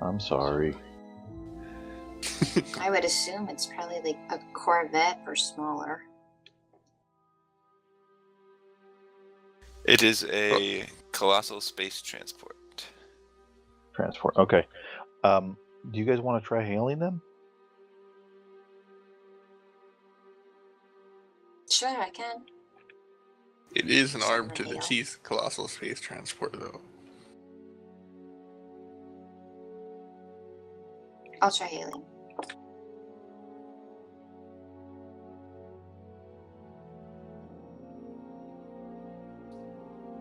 I'm sorry. I would assume it's probably like a Corvette or smaller. It is a colossal space transport. Transport. Okay. Do you guys want to try hailing them? Sure, I can. It is an Sort arm of to the deal. teeth colossal space transport, though. I'll try hailing.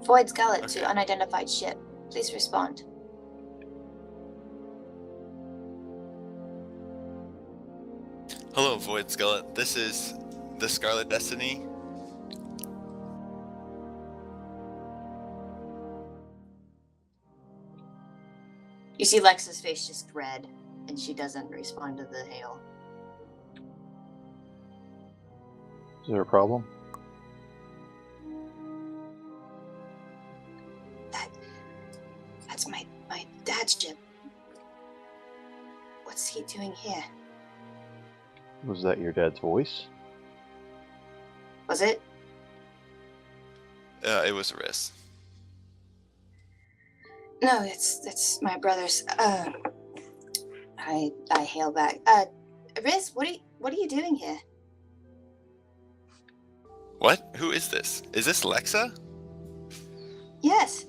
Void's Gullet to Okay. unidentified ship. Please respond. Hello, Void Skillet. This is the Scarlet Destiny. You see Lex's face just red, and she doesn't respond to the hail. Is there a problem? That's my dad's ship. What's he doing here? Was that your dad's voice? Was it? It was Riss. No, it's my brother's. I hail back. Riz, what are you doing here? What? Who is this? Is this Lexa? Yes.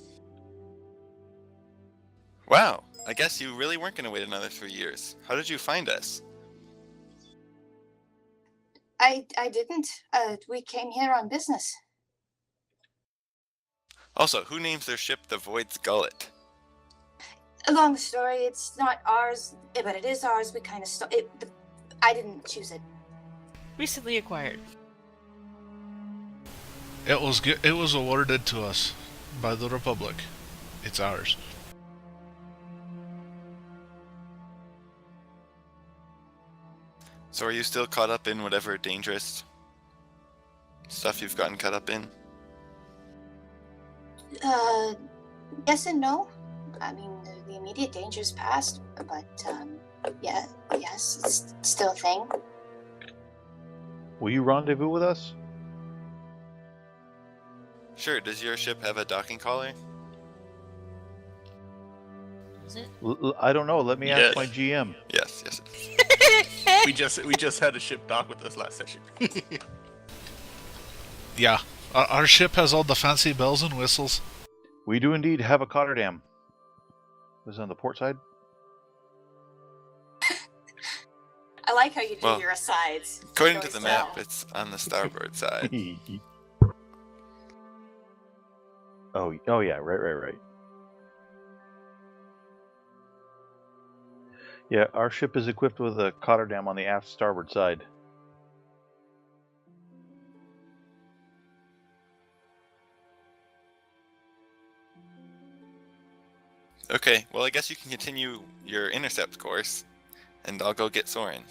Wow. I guess you really weren't going to wait another 3 years. How did you find us? I didn't. We came here on business. Also, who names their ship the Void's Gullet? A long story. It's not ours, but it is ours. We kind of I didn't choose it. Recently acquired. It was awarded to us by the Republic. It's ours. So are you still caught up in whatever dangerous stuff you've gotten caught up in? Yes and no. I mean, the immediate danger's past, but yeah, yes, it's still a thing. Will you rendezvous with us? Sure, does your ship have a docking collar? Is it? I don't know. Let me Yes. ask my GM. Yes. We just had a ship dock with us last session. Yeah, our ship has all the fancy bells and whistles. We do indeed have a cotterdam. Is it on the port side? I like how you do Well, your asides. According Really to the well. map, it's on the starboard side. Oh yeah, right. Yeah, our ship is equipped with a cotterdam on the aft starboard side. Okay, well I guess you can continue your intercept course, and I'll go get Soren.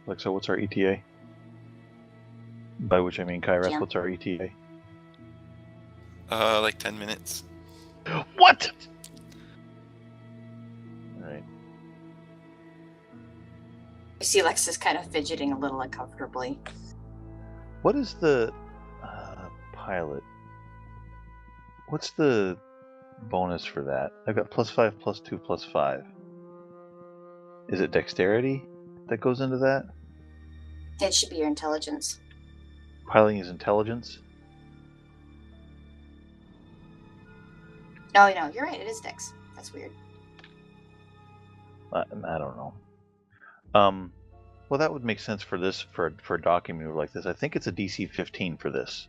Alexa, what's our ETA? By which I mean Kairos, Yeah. what's our ETA? Like 10 minutes. What? Alright. You see Lexus kind of fidgeting a little uncomfortably. What is the pilot? What's the bonus for that? I've got +5, +2, +5. Is it dexterity that goes into that? It should be your intelligence. Piloting is intelligence? No, you're right. It is Dex. That's weird. I don't know. Well, that would make sense for this for a docking maneuver like this. I think it's a DC 15 for this.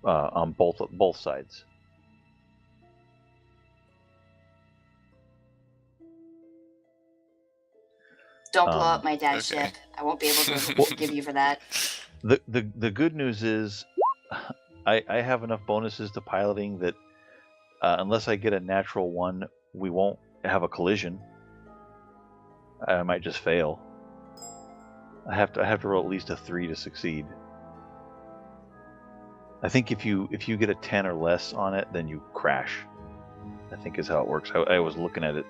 On both sides. Don't blow up my dad's okay. ship. I won't be able to give you for that. The good news is, I have enough bonuses to piloting that unless I get a natural one, we won't have a collision. I might just fail. I have to roll at least a 3 to succeed. I think if you get a 10 or less on it, then you crash. I think is how it works. I was looking at it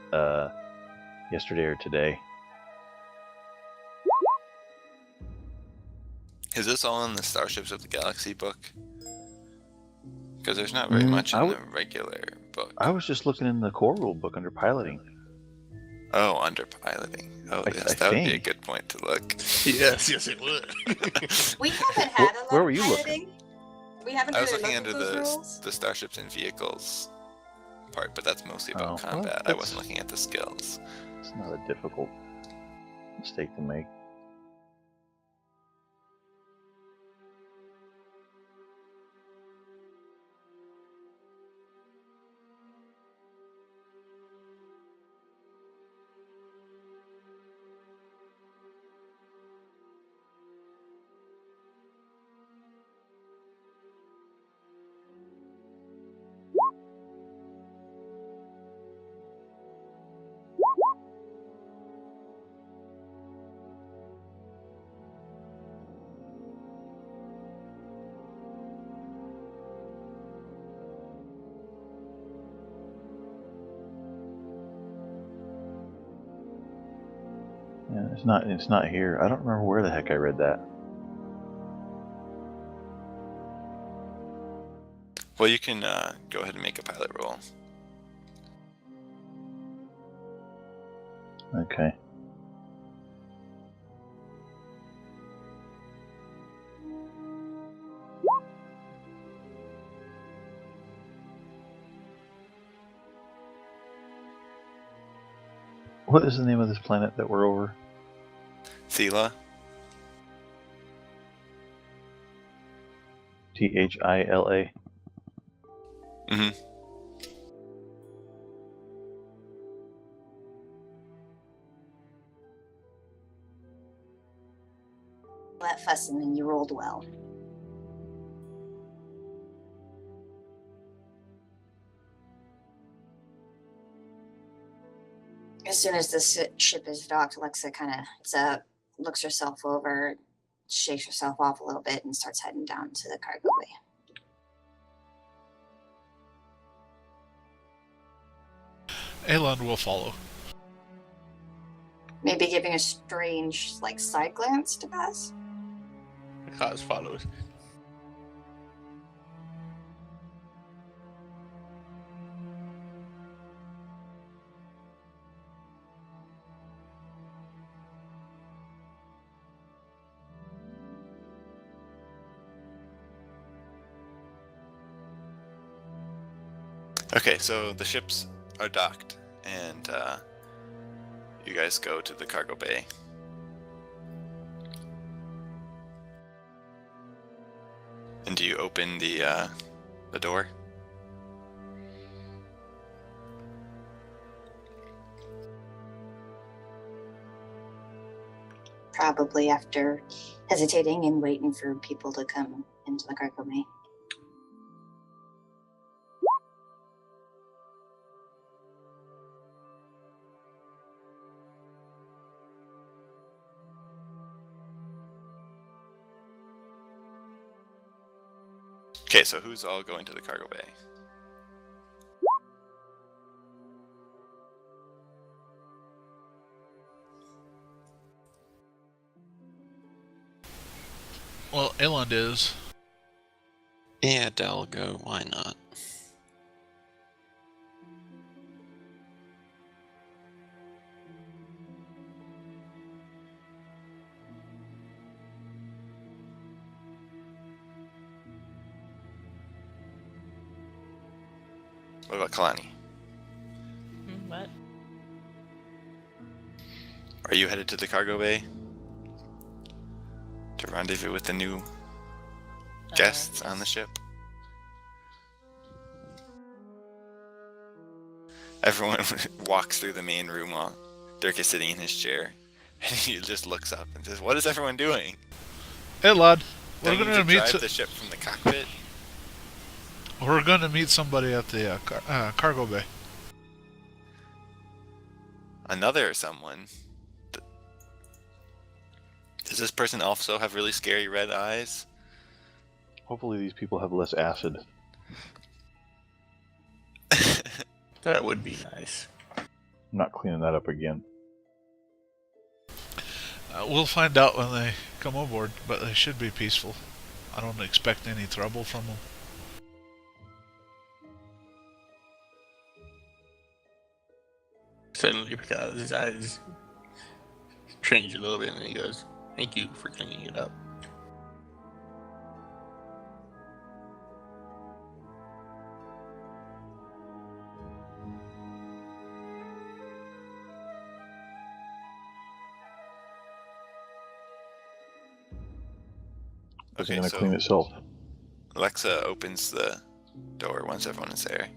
yesterday or today. Is this all in the Starships of the Galaxy book? Because there's not very much in the regular book. I was just looking in the core rule book under piloting. Oh, under piloting. Oh, yes, that would be a good point to look. Yes, it would. We haven't had a lot Where of were you piloting. We haven't I was really looking looked under at those rules. the Starships and Vehicles part, but that's mostly about Oh, well, combat. I that's- wasn't looking at the skills. It's not a difficult mistake to make. Yeah, it's not here. I don't remember where the heck I read that. Well, you can go ahead and make a pilot roll. Okay. What is the name of this planet that we're over? Thela? Thila. Mm-hmm. That fuss and then you rolled well. As soon as the ship is docked, Alexa kind of looks herself over, shakes herself off a little bit, and starts heading down to the cargo bay. Elon will follow. Maybe giving a strange, side glance to Baz. As follows. Okay, so the ships are docked, and you guys go to the cargo bay. And do you open the door? Probably after hesitating and waiting for people to come into the cargo bay. Okay, so who's all going to the cargo bay? Well, Elon is. Yeah, I'll go. Why not? What about Kalani? What? Are you headed to the cargo bay to rendezvous with the new guests on the ship? Everyone walks through the main room while Dirk is sitting in his chair, and he just looks up and says, "What is everyone doing? Elon, we're Don't you gonna need to meet. drive the ship from the cockpit?" We're gonna meet somebody at the cargo bay. Another someone. Does this person also have really scary red eyes? Hopefully these people have less acid. That would be nice. I'm not cleaning that up again. We'll find out when they come aboard, but they should be peaceful. I don't expect any trouble from them. Suddenly, because his eyes change a little bit, and he goes, "Thank you for cleaning it up." It's Okay, going to so clean itself. Alexa opens the door once everyone is there.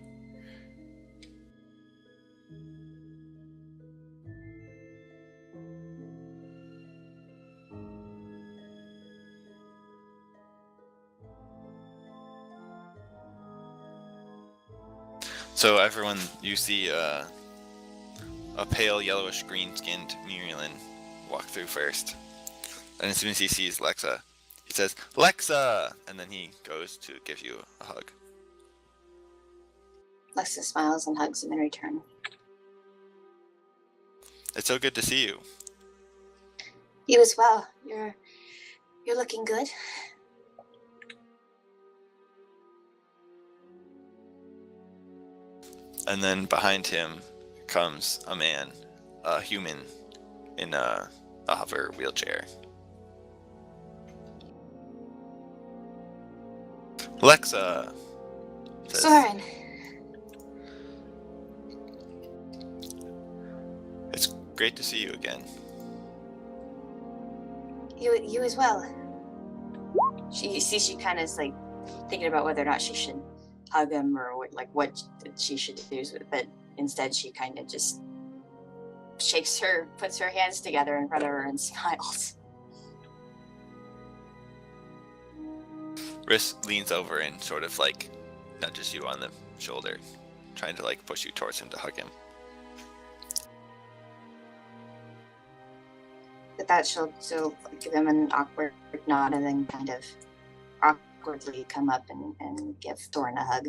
So everyone, you see a pale yellowish green-skinned Murielin walk through first. And as soon as he sees Lexa, he says, "Lexa!" And then he goes to give you a hug. Lexa smiles and hugs him in return. It's so good to see you. You as well. You're looking good. And then behind him comes a man, a human, in a hover wheelchair. Lexa! Says, Soren, "It's great to see you again." you as well. She kind of is like thinking about whether or not she should hug him or what she should do, but instead she kind of just puts her hands together in front of her and smiles. Riss leans over and sort of like nudges you on the shoulder, trying to like push you towards him to hug him. With that, she'll give him an awkward nod and then kind of awkwardly come up and give Thorin a hug.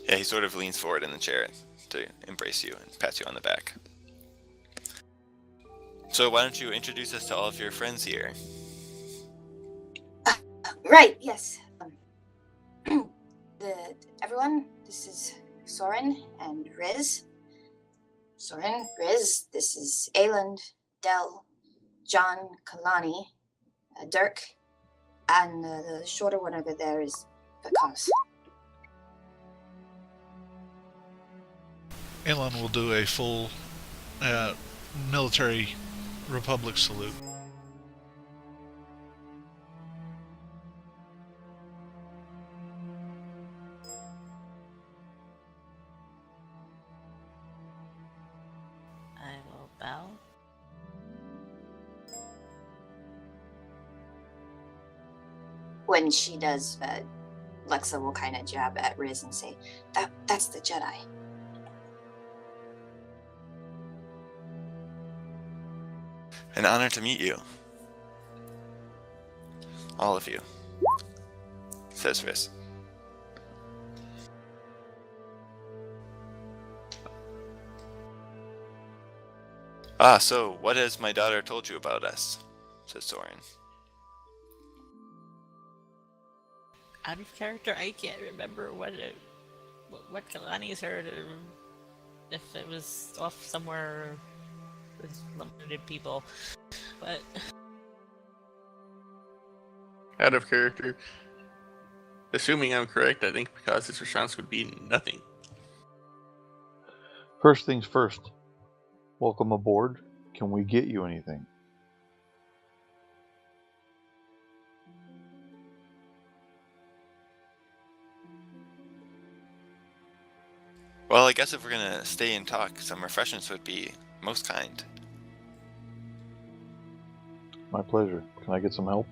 Yeah, he sort of leans forward in the chair to embrace you and pat you on the back. So why don't you introduce us to all of your friends here? Right, yes. Everyone, this is Soren and Riz. Soren, Riz, this is Ayland, Del, John, Kalani, Dirk, and the shorter one over there is Vikas. Elon will do a full military republic salute. I will bow. When she does, Lexa will kind of jab at Riz and say, that's the Jedi. An honor to meet you. All of you, says Riss. Ah, so what has my daughter told you about us? Says Soren. Out of character, I can't remember what Kalani's heard, or if it was off somewhere with limited people. But Out of character. Assuming I'm correct, I think because his response would be nothing. First things first. Welcome aboard. Can we get you anything? Well, I guess if we're gonna stay and talk, some refreshments would be most kind. My pleasure. Can I get some help?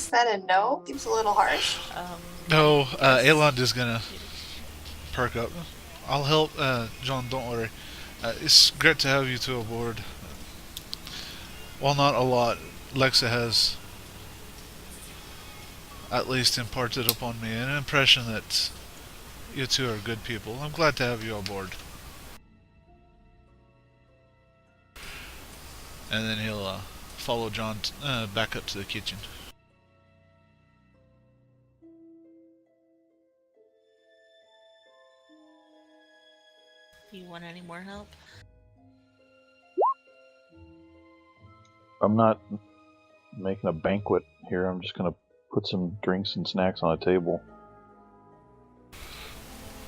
Is that a no? Seems a little harsh. No, Elon is gonna perk up. I'll help, John, don't worry. It's great to have you two aboard. While not a lot, Lexa has at least imparted upon me an impression that you two are good people. I'm glad to have you aboard. And then he'll follow John back up to the kitchen. Do you want any more help? I'm not making a banquet here. I'm just gonna put some drinks and snacks on a table.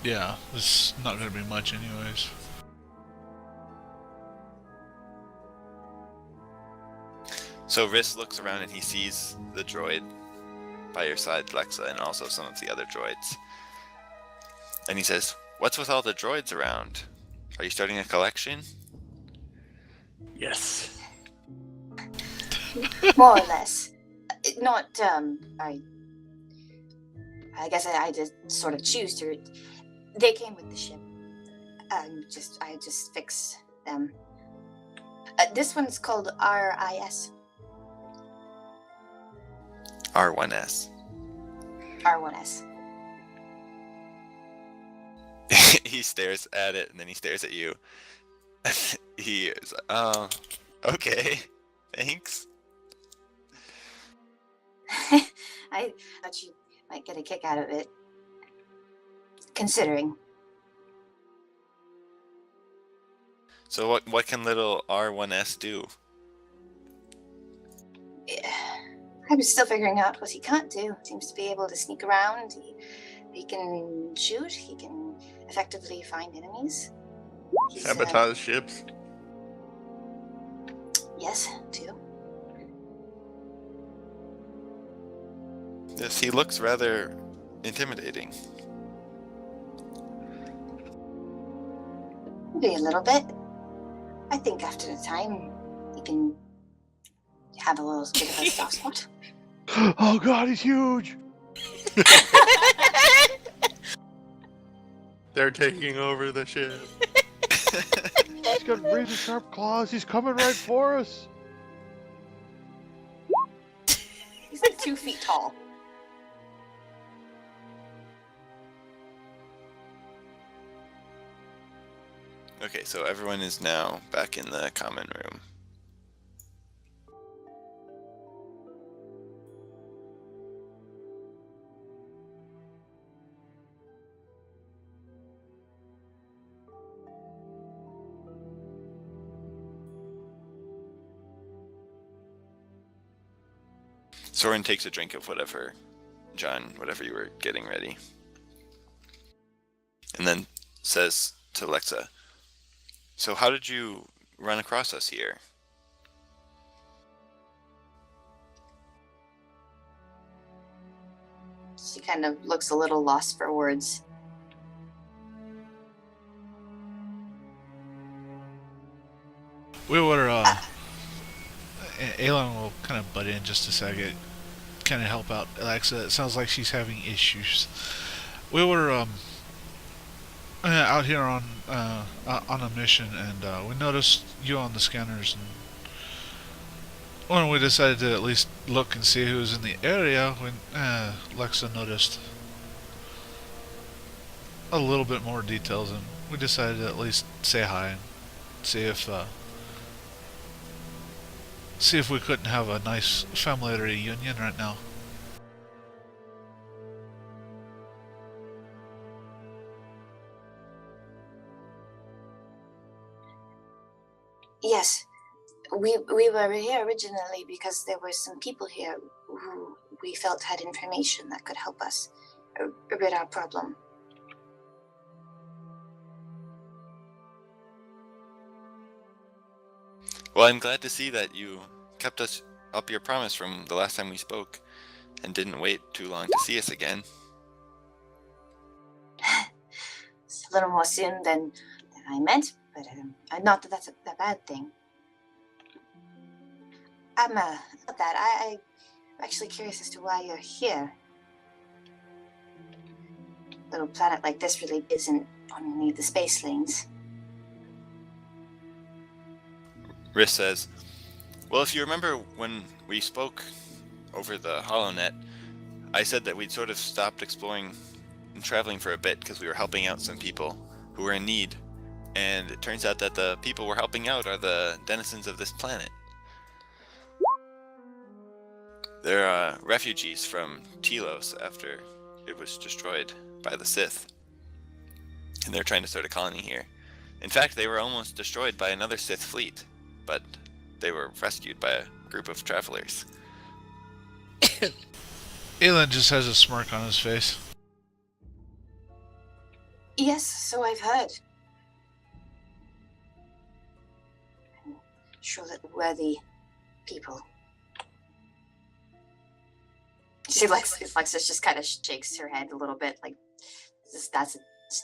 Yeah, it's not gonna be much anyways. So Riss looks around and he sees the droid by your side, Lexa, and also some of the other droids. And he says, "What's with all the droids around? Are you starting a collection?" Yes. More or less. Not, I guess I just sort of choose to. They came with the ship. I just fix them. This one's called RIS. R1S. R1S. He stares at it and then he stares at you. He is like, "Oh, okay, thanks." I thought you might get a kick out of it. Considering. So what can little R1S do? I'm still figuring out what he can't do. Seems to be able to sneak around. He can shoot. He can effectively find enemies. He's, Sabotage ships. Yes, too. Yes, he looks rather intimidating. Maybe a little bit. I think after the time, he can have a little bit of a soft spot. Oh God, he's huge! They're taking over the ship. He's got razor sharp claws. He's coming right for us. He's like 2 feet tall. Okay, so everyone is now back in the common room. Soren takes a drink of whatever, John, whatever you were getting ready. And then says to Lexa, "So how did you run across us here?" She kind of looks a little lost for words. We were, Aelin will kind of butt in just a second, kind of help out Alexa. It sounds like she's having issues. We were, out here on a mission, and we noticed you on the scanners, and when we decided to at least look and see who was in the area, when Lexa noticed a little bit more details, and we decided to at least say hi and see if we couldn't have a nice family reunion right now. Yes, we were here originally because there were some people here who we felt had information that could help us rid our problem. Well, I'm glad to see that you kept us up your promise from the last time we spoke and didn't wait too long to see us again. It's a little more soon than I meant, but not that that's a bad thing. About that, I'm actually curious as to why you're here. A little planet like this really isn't on any of the space lanes. Riss says, well, if you remember when we spoke over the HoloNet, I said that we'd sort of stopped exploring and traveling for a bit because we were helping out some people who were in need. And it turns out that the people we're helping out are the denizens of this planet. They're refugees from Telos after it was destroyed by the Sith. And they're trying to start a colony here. In fact, they were almost destroyed by another Sith fleet, but they were rescued by a group of travelers. Aelin just has a smirk on his face. Yes, so I've heard. I'm sure that worthy people. She Lexus just kind of shakes her head a little bit, like, that's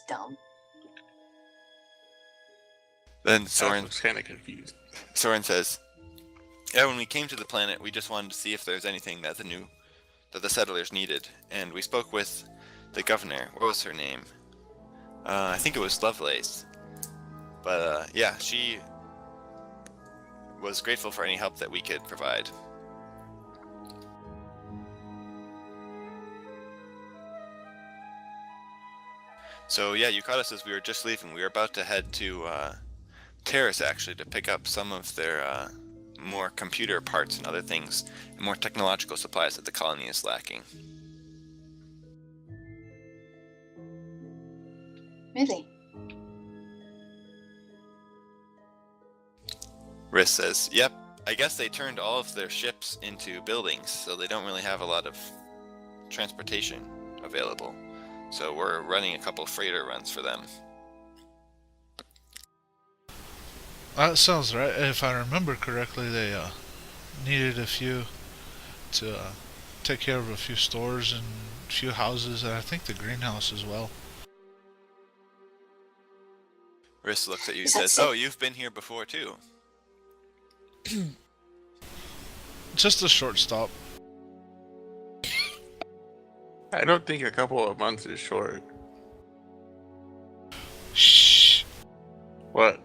dumb. Then I Soren was kind of confused. says, yeah, when we came to the planet, we just wanted to see if there's anything that the settlers needed. And we spoke with the governor. What was her name? I think it was Lovelace. But yeah, she was grateful for any help that we could provide. So yeah, you caught us as we were just leaving. We were about to head to Terrace, actually, to pick up some of their more computer parts and other things, and more technological supplies that the colony is lacking. Really? Riss says, yep, I guess they turned all of their ships into buildings, so they don't really have a lot of transportation available. So we're running a couple freighter runs for them. That sounds right. If I remember correctly, they needed a few to take care of a few stores and a few houses, and I think the greenhouse as well. Riss looks at you and Is that says, so? oh, you've been here before too. Just a short stop. I don't think a couple of months is short. Shh. What?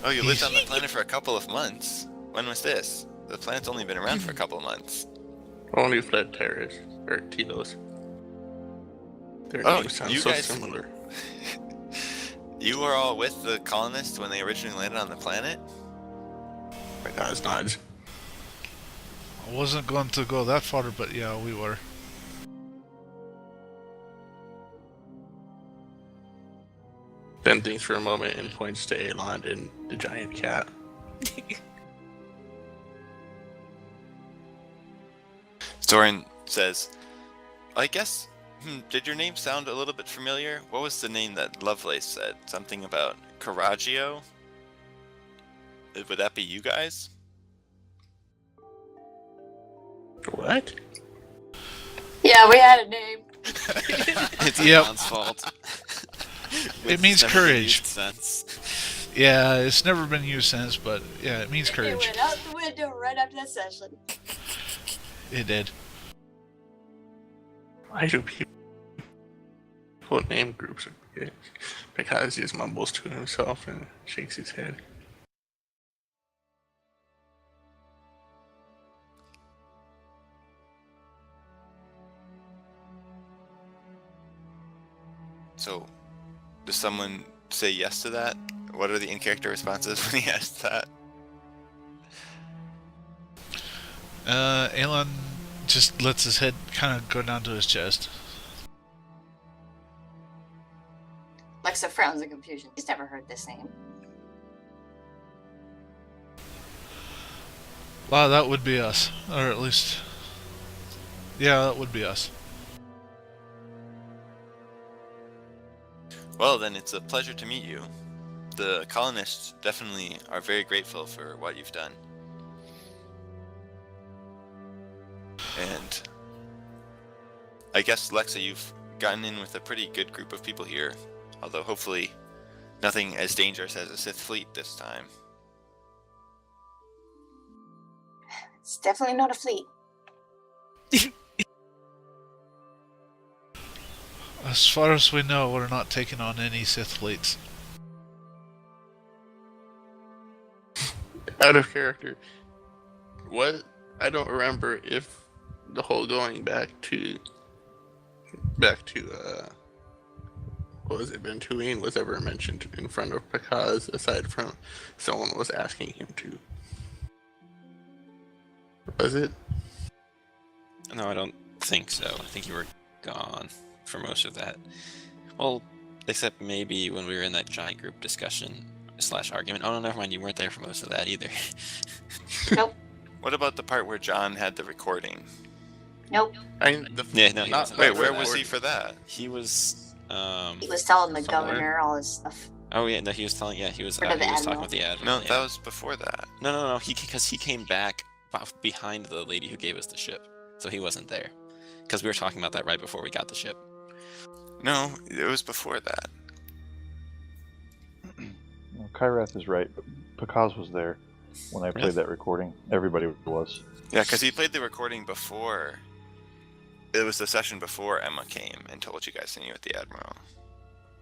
Oh, you lived on the planet for a couple of months. When was this? The planet's only been around for a couple of months. Only fled Terrace, or Telos. Their Oh, names sound you so guys- similar. You were all with the colonists when they originally landed on the planet? My God's nods. I wasn't going to go that far, but yeah, we were. Then thinks for a moment and points to Aelon and the giant cat. Soren says, I guess, did your name sound a little bit familiar? What was the name that Lovelace said? Something about Carraggio? Would that be you guys? What? Yeah, we had a name. It's Yep. Elon's fault. It means It's never been courage. used since. Yeah, it's never been used since, but yeah, it means It courage. went out the window right after that session. It did. Why do people name groups? Because he just mumbles to himself and shakes his head. So, does someone say yes to that? What are the in-character responses when he asks that? Aelon just lets his head kind of go down to his chest. Lexa frowns in confusion. He's never heard this name. Wow, that would be us. Or at least... yeah, that would be us. Well, then it's a pleasure to meet you. The colonists definitely are very grateful for what you've done. And I guess, Lexa, you've gotten in with a pretty good group of people here, although hopefully nothing as dangerous as a Sith fleet this time. It's definitely not a fleet. As far as we know, we're not taking on any Sith fleets. Out of character. What? I don't remember if the whole going back to what was it, Bentuine was ever mentioned in front of Pakaz, aside from someone was asking him to. Was it? No, I don't think so. I think you were gone for most of that. Well, except maybe when we were in that giant group discussion / argument. Oh no, never mind. You weren't there for most of that either. Nope. What about the part where John had the recording? Nope. He wasn't Wait, there where for was that. he for that? He was. He was telling the somewhere. governor all his stuff. Oh yeah, no, he was telling. Yeah, he was. Or He the was talking admiral. with the admiral. No, yeah. that was before that. No. Because he came back behind the lady who gave us the ship, so he wasn't there. Because we were talking about that right before we got the ship. No, it was before that. Well, Kyrath is right. Pakaz was there when I played Yes. that recording. Everybody was. Yeah, because he played the recording before. It was the session before Emma came and told you guys to meet with the Admiral.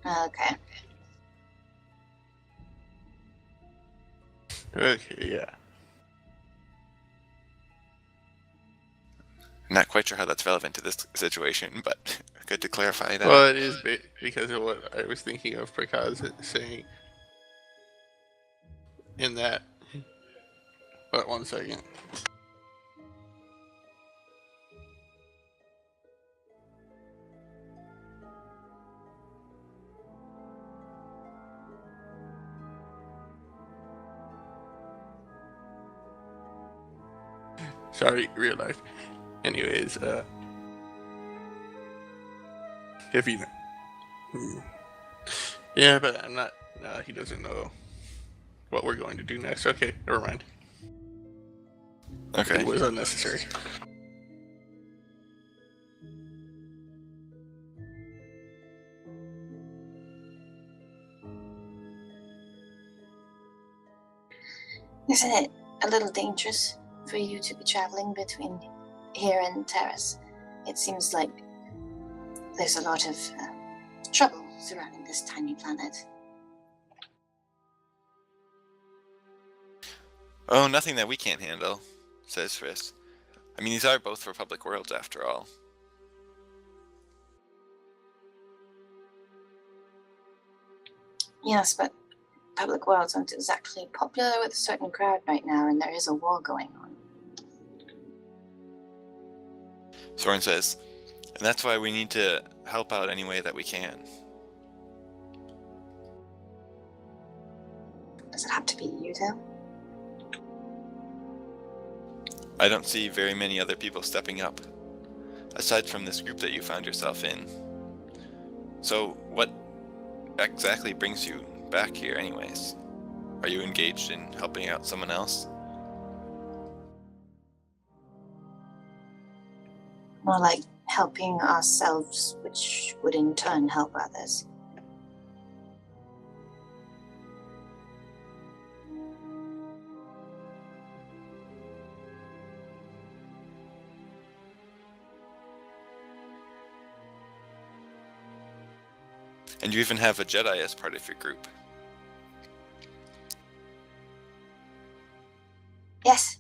Okay. Okay, yeah. I'm not quite sure how that's relevant to this situation, but good to clarify that. Well, it is because of what I was thinking of Pakaz saying in that. But 1 second. Sorry, real life. Anyways, if you know. Yeah, but I'm not. He doesn't know what we're going to do next. Okay, never mind. Okay. It was unnecessary. Isn't it a little dangerous for you to be traveling between here and Terrace? It seems like there's a lot of trouble surrounding this tiny planet. Oh, nothing that we can't handle, says Friss. I mean, these are both Republic worlds after all. Yes, but public worlds aren't exactly popular with a certain crowd right now, and there is a war going on. Soren says, and that's why we need to help out any way that we can. Does it have to be you, though? I don't see very many other people stepping up, aside from this group that you found yourself in. So, what exactly brings you back here anyways? Are you engaged in helping out someone else? More like helping ourselves, which would in turn help others. And you even have a Jedi as part of your group. Yes.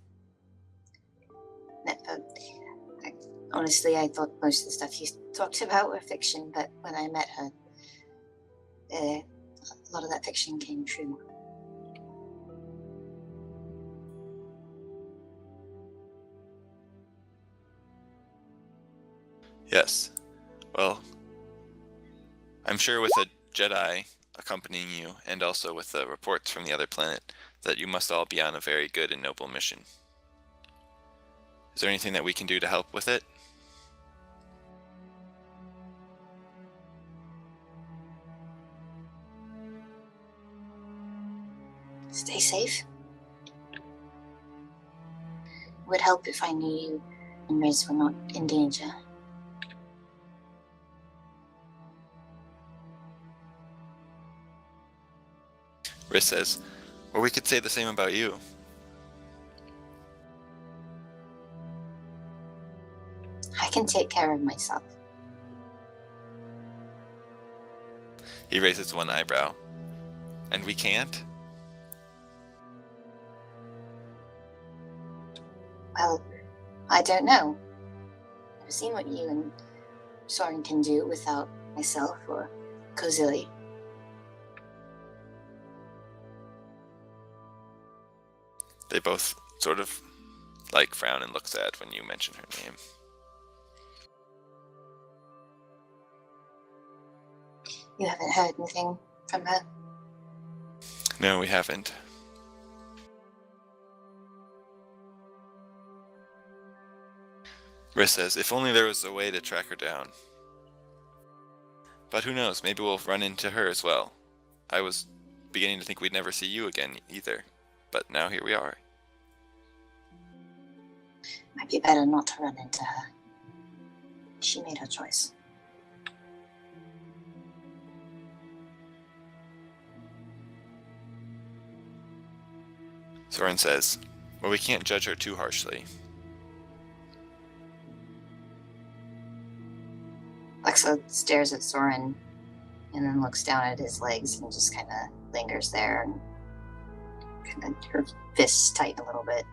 Honestly, I thought most of the stuff you talked about were fiction, but when I met her, a lot of that fiction came true. Yes. Well, I'm sure with a Jedi accompanying you, and also with the reports from the other planet, that you must all be on a very good and noble mission. Is there anything that we can do to help with it? Stay safe. It would help if I knew you and Riz were not in danger. Riz says, or we could say the same about you. I can take care of myself. He raises one eyebrow. And we can't? Well, I don't know. I've seen what you and Soren can do without myself or Kozili. They both sort of like frown and look sad when you mention her name. You haven't heard anything from her? No, we haven't. Riss says, if only there was a way to track her down. But who knows, maybe we'll run into her as well. I was beginning to think we'd never see you again either, but now here we are. Might be better not to run into her. She made her choice. Soren says, well, we can't judge her too harshly. Lexa stares at Soren and then looks down at his legs and just kind of lingers there, and kind of her fists tighten a little bit.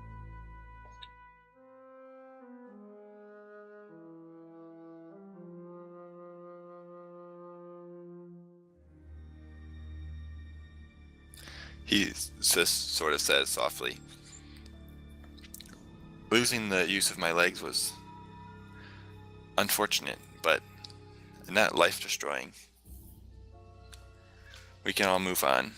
He just sort of says softly, losing the use of my legs was unfortunate, but not life-destroying. We can all move on.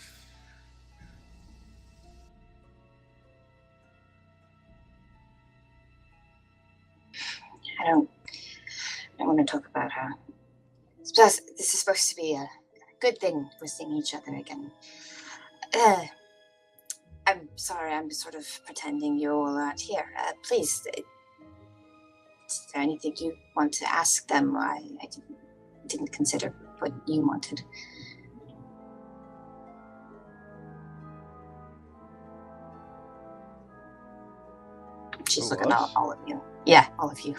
I don't want to talk about her. This is supposed to be a good thing, we're seeing each other again. I'm sorry, I'm sort of pretending you all aren't here. Please, is there anything you want to ask them? I didn't consider what you wanted. She's looking at all of you. Yeah, all of you.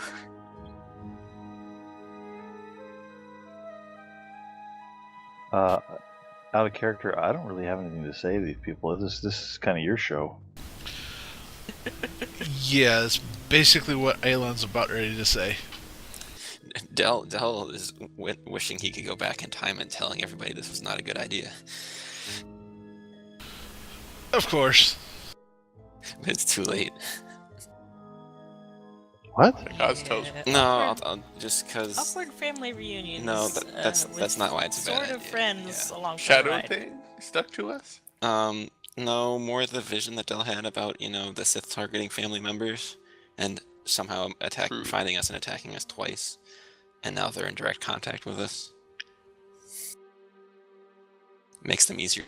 Out of character, I don't really have anything to say to these people. This is kind of your show. Yeah, that's basically what Aelin's about ready to say. Dell is wishing he could go back in time and telling everybody this was not a good idea. Of course. But it's too late. What? The gods toast. No, Awkward, I'll just because. awkward family reunions. No, that's with not why it's a bad sort of idea. friends Yeah. along the Shadow ride. thing stuck to us. No, more the vision that Dell had about the Sith targeting family members and somehow True. finding us and attacking us twice, and now they're in direct contact with us. Makes them easier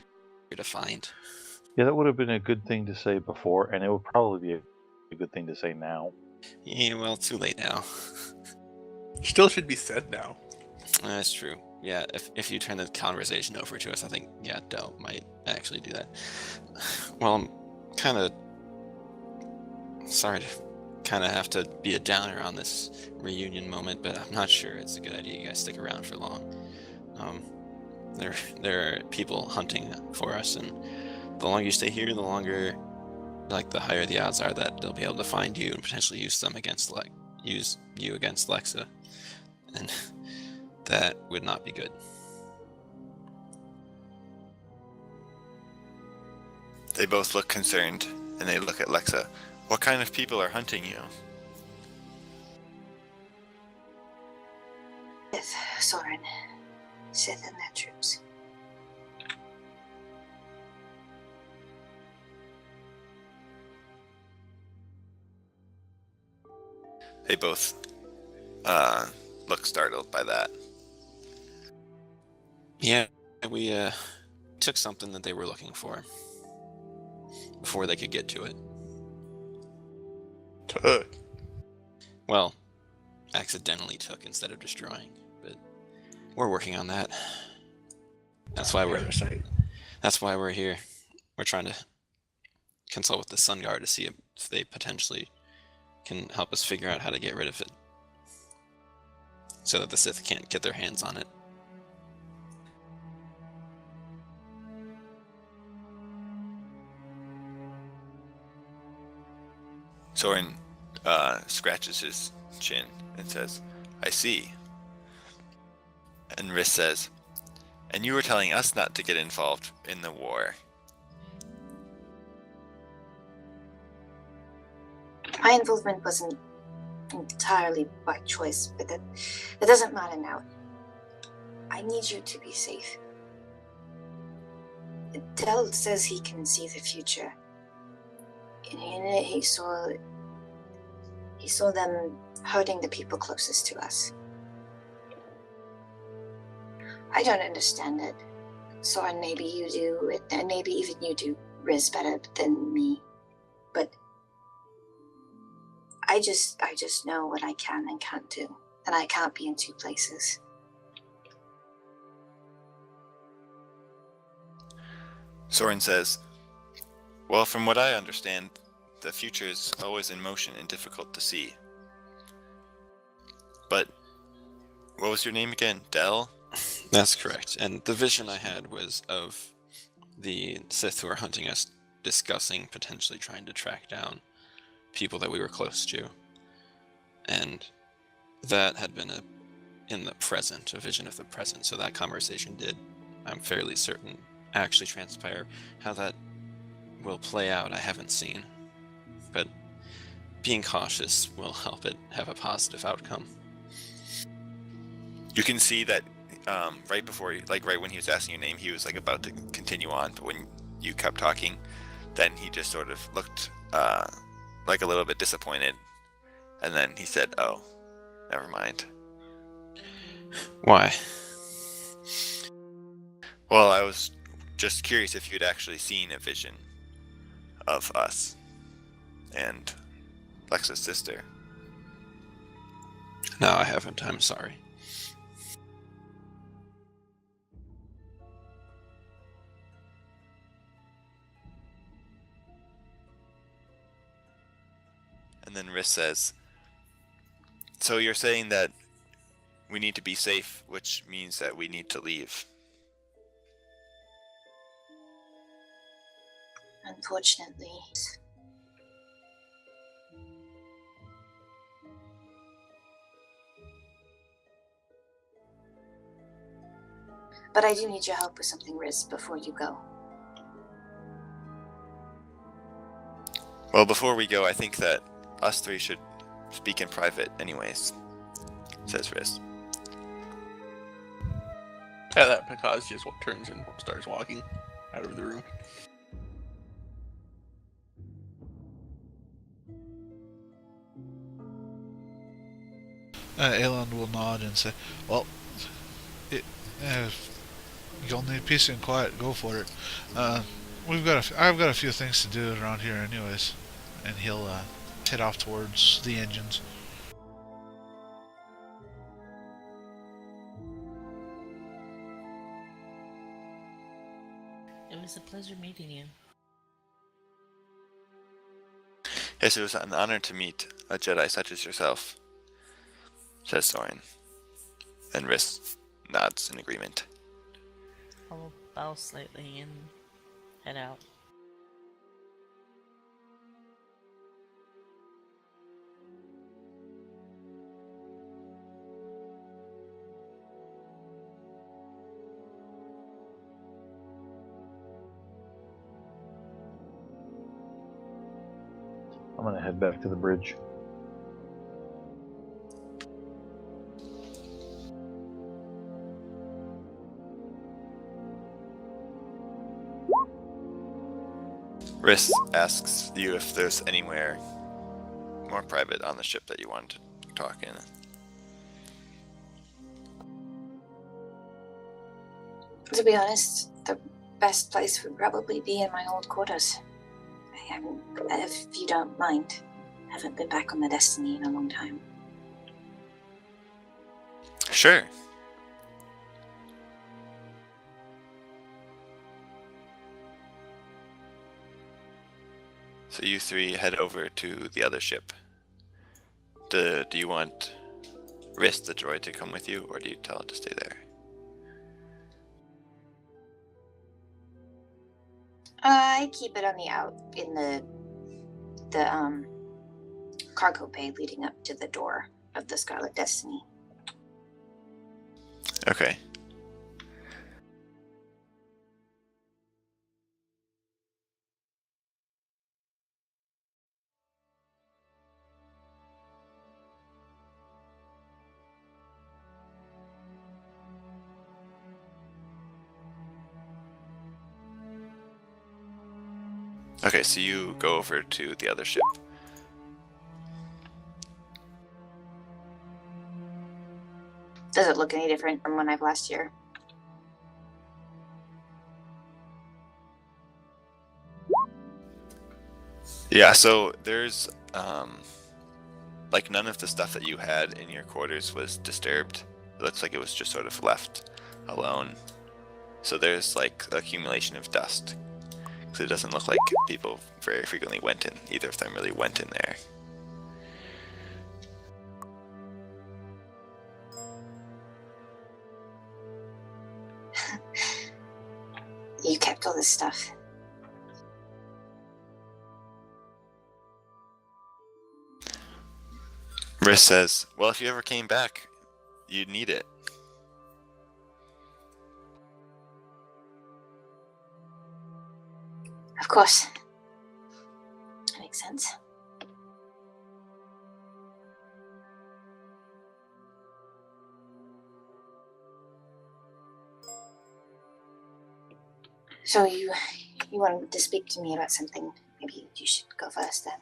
to find. Yeah, that would have been a good thing to say before, and it would probably be a good thing to say now. Yeah, well, too late now. Still should be said now. That's true. Yeah, if you turn the conversation over to us, I think, yeah, Dell might actually do that. Well, I'm kind of sorry to kind of have to be a downer on this reunion moment, but I'm not sure it's a good idea you guys stick around for long. There are people hunting for us, and the longer you stay here, the longer, the higher the odds are that they'll be able to find you and potentially use you against Lexa, and that would not be good. They both look concerned, and they look at Lexa. What kind of people are hunting you? Sith, Soren, Sith and their troops. They both look startled by that. Yeah, we took something that they were looking for before they could get to it. Took. Well, accidentally took instead of destroying, but we're working on that. That's why we're here. We're trying to consult with the Sun Guard to see if they potentially can help us figure out how to get rid of it. so that the Sith can't get their hands on it. Soren scratches his chin and says, I see. And Riss says, and you were telling us not to get involved in the war. My involvement wasn't entirely by choice, but that doesn't matter now. I need you to be safe. Del says he can see the future. And in it, he saw them hurting the people closest to us. I don't understand it. Soren, maybe you do, and maybe even you do Riz better than me. But I just know what I can and can't do, and I can't be in two places. Soren says, well, from what I understand, the future is always in motion and difficult to see. But what was your name again? Del? That's correct. And the vision I had was of the Sith who are hunting us discussing potentially trying to track down people that we were close to. And that had been in the present, a vision of the present. So that conversation did, I'm fairly certain, actually transpire. How that will play out, I haven't seen. But being cautious will help it have a positive outcome. You can see that right before, like right when he was asking your name, he was like about to continue on, but when you kept talking, then he just sort of looked like a little bit disappointed, and then he said, oh, never mind. Why? Well, I was just curious if you'd actually seen a vision of us and Lexa's sister. No, I haven't. I'm sorry. And then Riss says, so you're saying that we need to be safe, which means that we need to leave. Unfortunately. But I do need your help with something, Riz, before you go. Well, before we go, I think that us three should speak in private anyways, says Riz. Yeah, that Picaz just turns and starts walking out of the room. Aelon will nod and say, well, if y'all need peace and quiet, go for it. I've got a few things to do around here anyways. And he'll head off towards the engines. It was a pleasure meeting you. Yes, it was an honor to meet a Jedi such as yourself, says Soren. And Riss nods in agreement. I will bow slightly and head out. I'm gonna head back to the bridge. Riss asks you if there's anywhere more private on the ship that you want to talk in. To be honest, the best place would probably be in my old quarters. If you don't mind, I haven't been back on the Destiny in a long time. Sure. So you three head over to the other ship. Do you want risk the droid to come with you, or do you tell it to stay there? I keep it on the out in the cargo bay leading up to the door of the Scarlet Destiny. Okay. Okay, so you go over to the other ship. Does it look any different from when I've last here? Yeah, so there's like none of the stuff that you had in your quarters was disturbed. It looks like it was just sort of left alone. So there's like accumulation of dust. So it doesn't look like people very frequently went in. Either of them really went in there. You kept all this stuff. Riss says, well, if you ever came back, you'd need it. Of course. That makes sense. So you wanted to speak to me about something. Maybe you should go first then.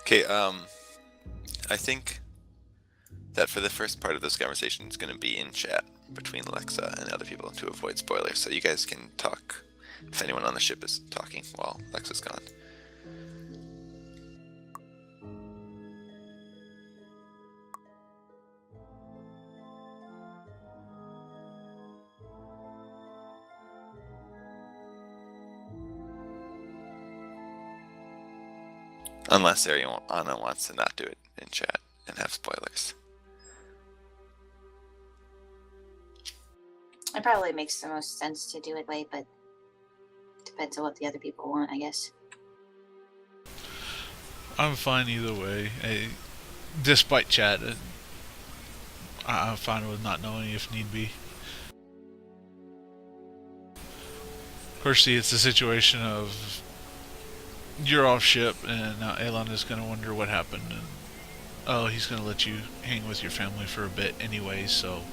Okay, I think that for the first part of this conversation, it's going to be in chat between Lexa and other people to avoid spoilers. So you guys can talk if anyone on the ship is talking while Lexa's gone. Unless Ariana wants to not do it in chat and have spoilers. It probably makes the most sense to do it way, but depends on what the other people want, I guess. I'm fine either way. Despite chat, I'm fine with not knowing if need be. Of course, see, it's a situation of you're off ship, and now Elon is going to wonder what happened, and oh, he's going to let you hang with your family for a bit anyway, so...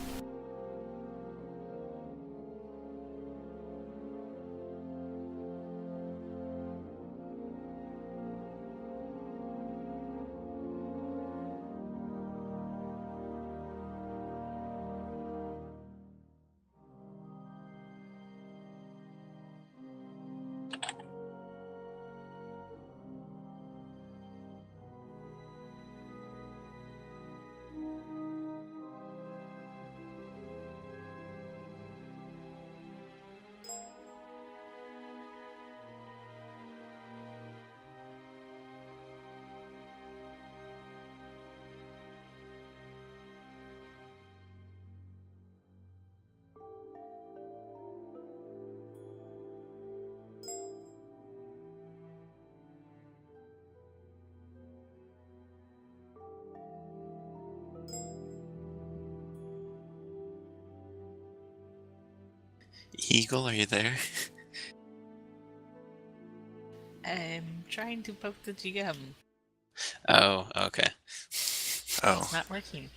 Eagle, are you there? I'm trying to poke the GM. Oh, okay. Oh, It's not working.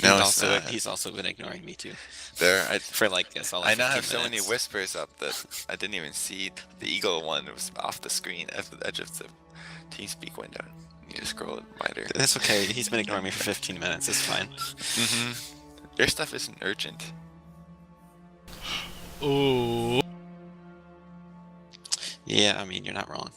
No, it's not. He's also been ignoring me too there. for like a solid I now 15 have so many minutes. whispers up that I didn't even see the eagle one. It was off the screen at the edge of the TeamSpeak window. You just scroll it wider. That's okay. He's been ignoring me for 15 minutes. It's fine. Your stuff isn't urgent. Oh, Yeah, I mean, you're not wrong.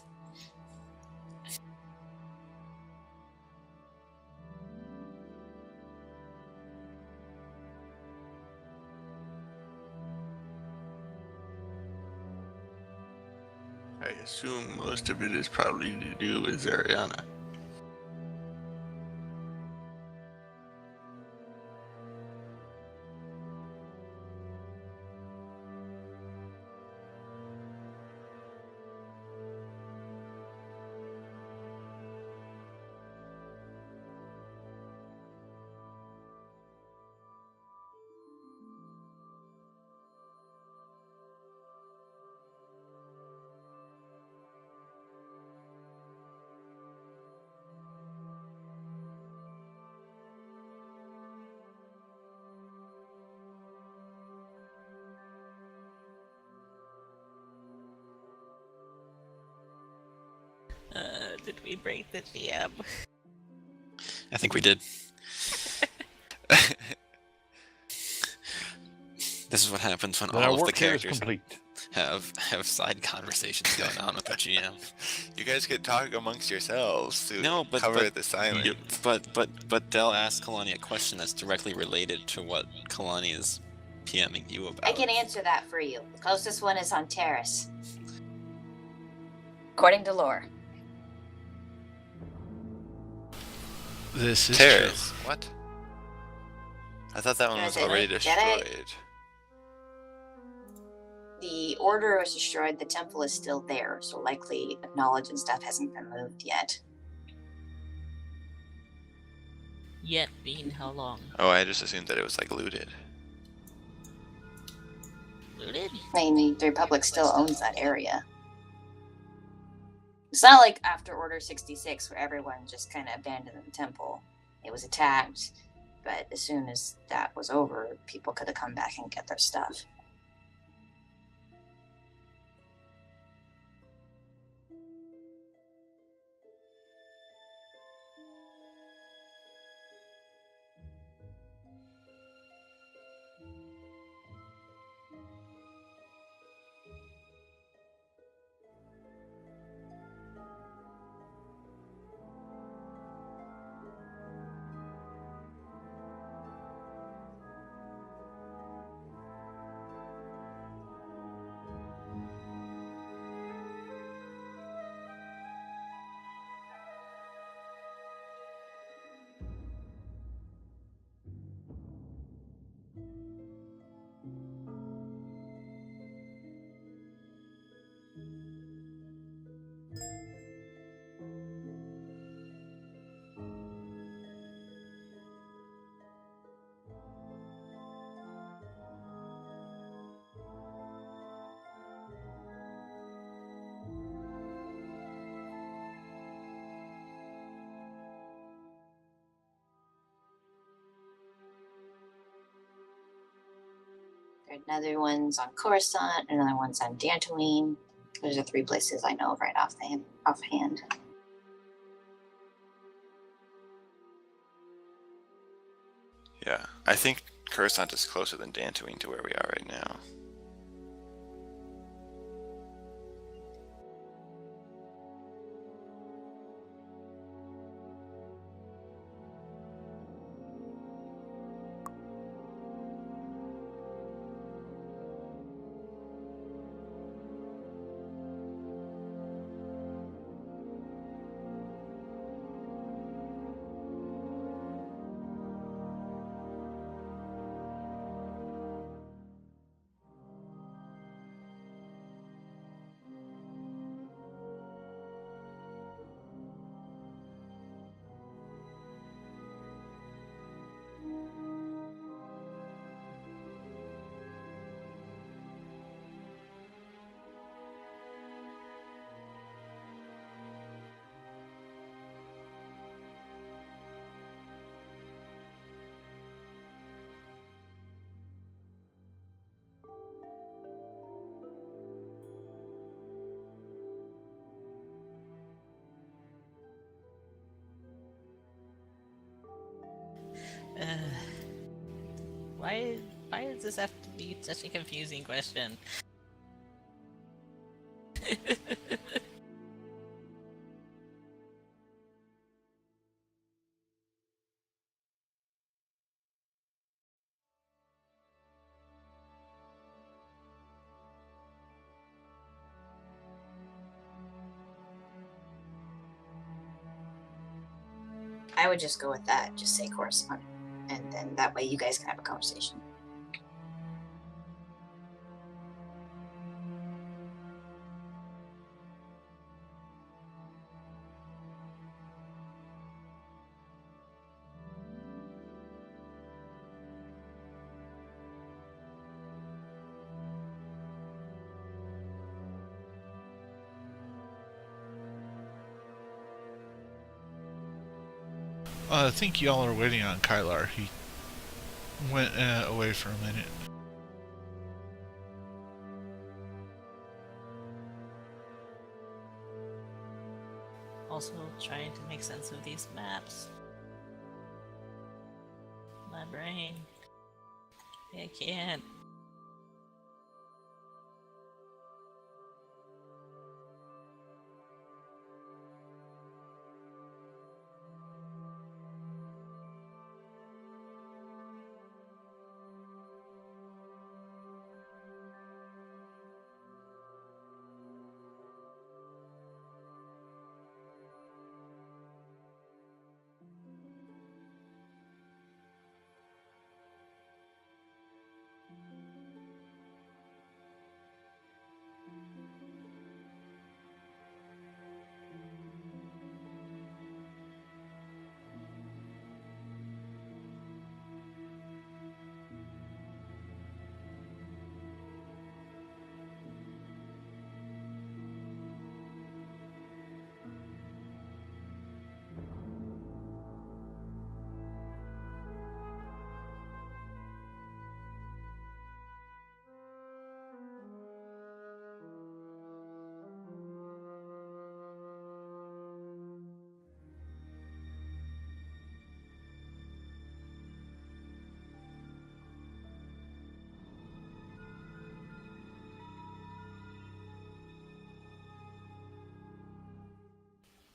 I assume most of it is probably to do with Zariana. Did we break the GM? I think we did. This is what happens when Then all our of the work here is characters complete. have side conversations going on with the GM. You guys could talk amongst yourselves to No, but cover the silence. But Dell asked Kalani a question that's directly related to what Kalani is PMing you about. I can answer that for you. The closest one is on Terrace. According to lore. this is Terrace. What? I thought that one was Did I- already did I- destroyed. The order was destroyed, the temple is still there, so likely the knowledge and stuff hasn't been moved yet. Yet being how long? Oh, I just assumed that it was like looted. Looted? I mean, the Republic still owns that area. It's not like after Order 66 where everyone just kind of abandoned the temple. It was attacked, but as soon as that was over, people could have come back and get their stuff. There are another one's on Coruscant, another one's on Dantooine. Those are 3 places I know of right offhand. Yeah, I think Coruscant is closer than Dantooine to where we are right now. why does this have to be such a confusing question? I would just go with that. Just say Coruscant, and then that way you guys can have a conversation. I think y'all are waiting on Kylar. He went away for a minute. Also trying to make sense of these maps. My brain. I can't.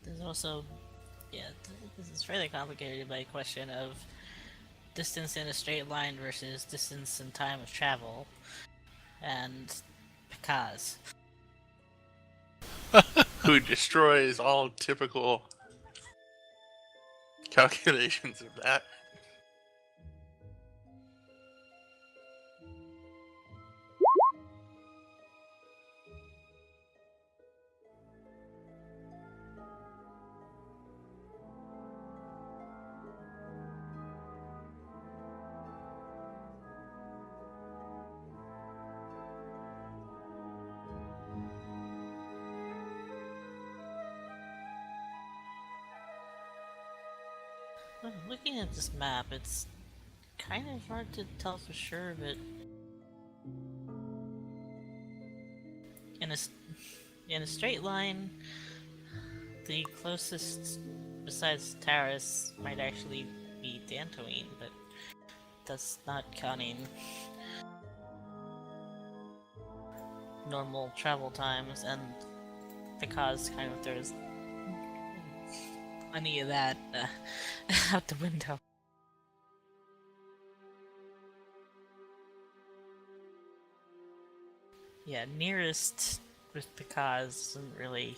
There's also, yeah, this is fairly complicated by a question of distance in a straight line versus distance in time of travel, and Picaz. Who destroys all typical calculations of that. Well, looking at this map, it's kind of hard to tell for sure, but in a straight line, the closest besides Taris might actually be Dantooine, but that's not counting normal travel times, and Picaz kind of throws any of that out the window. Yeah, nearest with Picaz isn't really